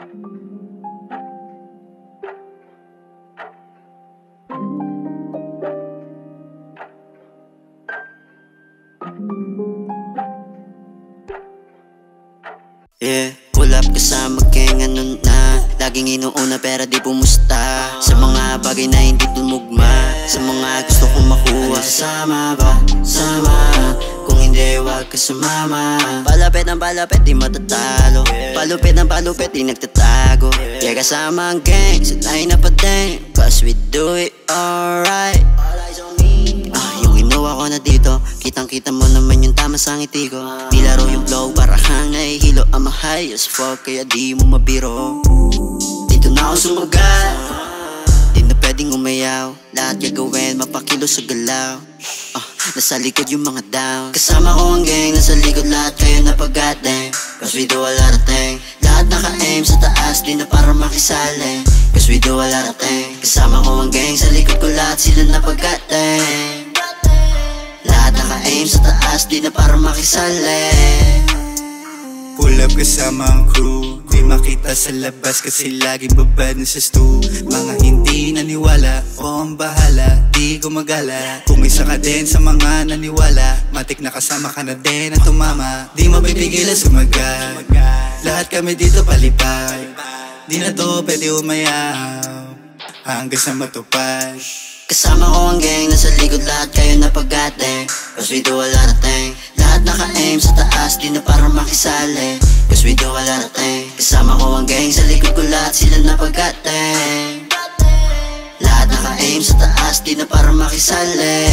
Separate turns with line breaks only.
Yeah, pull up kasama gang ano na laging inuuna pero di pumusta sa mga bagay na hindi tumugma, sa mga gusto kong makuha. Sama ba? Sama. Kung hindi wag ka sumama. Palapit ng palapit di matatalo, palupit ng palupit di nagtatago. Yeah, kasama ang gang, sila'y napadeng, cause we do it alright. Yung inuwa ko na dito, kitang kita mo naman yung tama sa ngiti ko. Di laro yung flow, para kang nahihilo. I'm a high as fuck, kaya di mo mabiro. Dito na ako sumagal, di na pwedeng umayaw. Lahat gagawin, mapakilo sa galaw. Nasa likod yung mga down. Kasama ko ang gang, nasa likod lahat kayo napag-ateng, cause we do a lot of thing. Lahat naka-aim sa taas, di na para makisali, cause we do a lot of thing. Kasama ko ang gang, sa likod ko lahat sila napag-ateng. Lahat naka-aim sa taas, di na para makisali.
Pull up kasama ang crew, di makita sa labas kasi laging babad na sa stew. Mga hindi naniwala, o ang bahala, di gumagala. Kung isa ka din sa mga naniwala, matik na kasama ka na din ang tumama. Di mapipigilan sumagal, lahat kami dito palipad. Di na to pwede umayaw, hanggang sa matupad.
Kasama ko ang gang, nasa likod lahat kayo napag-ateng, cause we do a lot of thing. Lahat naka-aim sa taas, di na para makisali, cause we do a lot of thing. Kasama ko ang gang, sa likod ko lahat sila napag-ateng. Lahat naka-aim sa taas, di na para makisali.